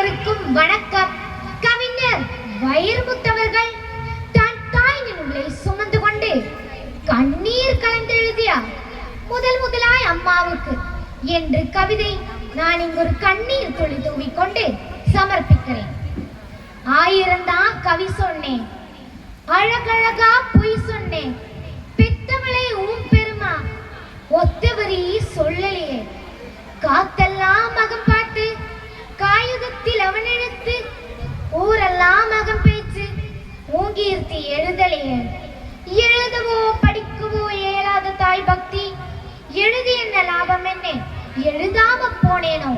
எல்லோருக்கும் வணக்கம். கவிஞர் வைரமுத்தவர்கள் தன் தாயின் உள்ளே சுமந்து கொண்டு கண்ணீர் கலந்து எழுதிய முதலாய் அம்மாவுக்கு என்று கவிதை நான் இங்கு ஒரு கண்ணீர் துளி தூவிக்கொண்டு சமர்ப்பிக்கிறேன். 1000 தான் கவி சொன்னேன், அழகழகா பொய் சொன்னேன், பெத்தவளை பெருமா ஒத்தவரி சொல்லலையே, காத்தெல்லாம் மகம் பாட்டு காயுகத்தில் அவன் எழுத்து ஊரெல்லாம் மகம் பேச்சு ஊங்கீர்த்தி எழுதலையே, எழுதவோ படிக்கவோ இயலாத தாய் பக்தி எழுதி என்ன லாபம் என்ன எழுதாம போனேனோ,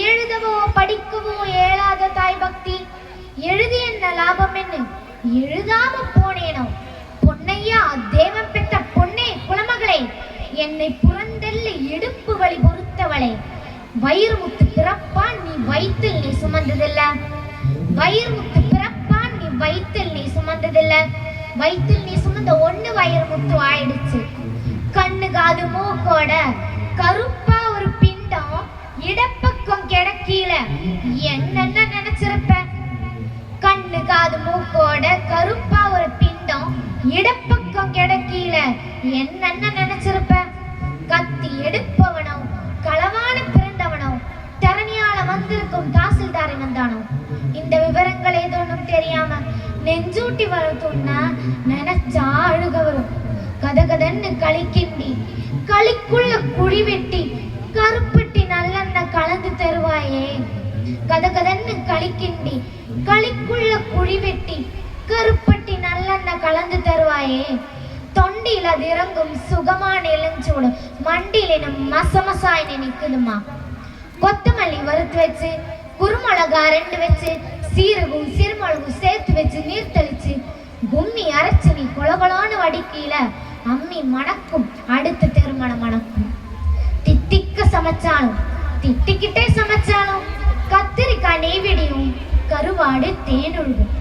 எழுதவோ படிக்கவோ இயலாத தாய் பக்தி எழுதி என்ன லாபம் என்ன எழுதாம போனேனோ, பொன்னையா தேவன் பெற்ற பொன்னே குலமகளே, என்னை புறந்தெல்ல இடுப்பு வழி பொறுத்தவளே, வைரமுத்து பிறப்பான் நீ வயிற்றில் நீ சுமந்ததில்ல, வைரமுத்து பிறப்பான் நீ வயிற்றில் நீ சுமந்ததில்ல, வயிற்றில் நீ சுமந்த ஒண்ணு வைரமுத்து ஆயிடுச்சு. கண்ணு காது மூக்கோட கருப்பா ஒரு பிண்டம் இடப்பக்கம் கிடக்கீல என்னென்ன நினைச்சிருப்ப, கண்ணு காது மூக்கோட கருப்பா ஒரு பிண்டம் இடப்பக்கம் கிடக்கீல என்னென்ன நினைச்சிருப்ப, கத்தி எடுப்பவனோ களவான பிறந்தவனோ தரணியால வந்திருக்கும் தாசில்தாரை வந்தானோ, இந்த விவரங்கள் ஏதோன்னும் தெரியாம நெஞ்சூட்டி வரத்துன்னா நினைச்சா அழுக வரும். கதகதன்னு களிக்கிண்டி களிக்குள்ள குழி வெட்டி கருப்பட்டி நல்லெண்ண கலந்து தருவாயே, கதகதன்னு களிக்கிண்டி களிக்குள்ள குழி வெட்டி கருப்பட்டி நல்லெண்ண கலந்து தருவாயே, தொண்டில அது இறங்கும் சுகமான இளஞ்சூடு மண்டியில நம்ம மசமசாய் நிக்குதுமா, கொத்தமல்லி வறுத்து வச்சு குருமிளகா 2 வச்சு சீரகும் சிறுமிளகும் சேர்த்து வச்சு நீர் தெளிச்சு கும்மி அரைச்சு நீ கொலகொலான்னு வடிக்கீல அம்மி மணக்கும், அடுத்த திருமணம் மணக்கும். தித்திக்க சமைச்சாலும் திட்டிக்கிட்டே சமைச்சாலும் கத்திரிக்காய் நெய்விடியும் கருவாடு தேனொழுகும்,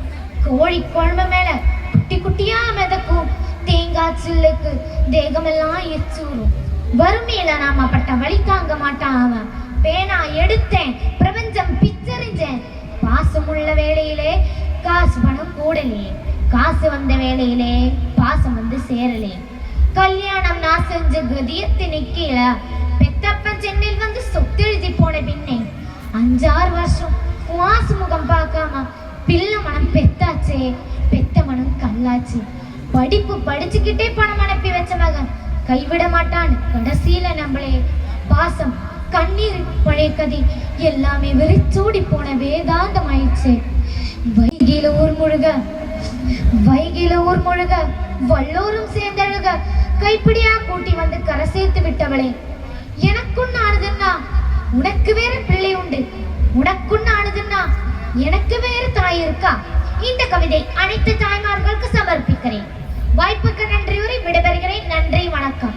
கோழி குழம்பு மேல குட்டி குட்டியா மிதக்கும், தேங்காய் சில்லுக்கு தேகமெல்லாம் எச்சூரும். வறுமையில நாம பட்ட வழி தாங்க மாட்டான் அவன், பேனா எடுத்தேன் பிரபஞ்சம் பிச்சறிஞ்சேன், பாசமுள்ள வேளையிலே காசு பணம் கூடலையே, காசு வந்த வேளையிலே பாசம் வந்து சேரலே, கல்யாணம் நான் செஞ்ச கதியத்து நிக்கல, பெத்தப்பன் சென்னையில் வந்து சொத்து எழுதி போன பின்னே 5-6 வருஷம் வாசு முகம் பார்க்காம பிள்ளை மனம் பெத்தாச்சே, பெத்த மனம் கல்லாச்சு, படிப்பு படிச்சுக்கிட்டே பணம் அனுப்பி வச்ச மகன் கைவிட மாட்டான் கடைசியில நம்மளே, பாசம் கண்ணீர் பழைய கதை எல்லாமே வெறிச்சோடி போன வேதாந்தம் ஆயிடுச்சு. வைகையில ஊர் முழுக வல்லோரும் சேர்ந்தழுக கைப்பிடியா கூட்டி வந்து கரை சேர்த்து விட்டவளே, எனக்குன்னு ஆனதுன்னா உனக்கு வேற பிள்ளை உண்டு, உனக்குன்னு ஆனதுன்னா எனக்கு வேற தாய் இருக்கா. இந்த கவிதை அனைத்து தாய்மார்களுக்கு சமர்ப்பிக்கிறேன். வாய்ப்புக்கு நன்றி கூறி விடைபெறுகிறேன். நன்றி, வணக்கம்.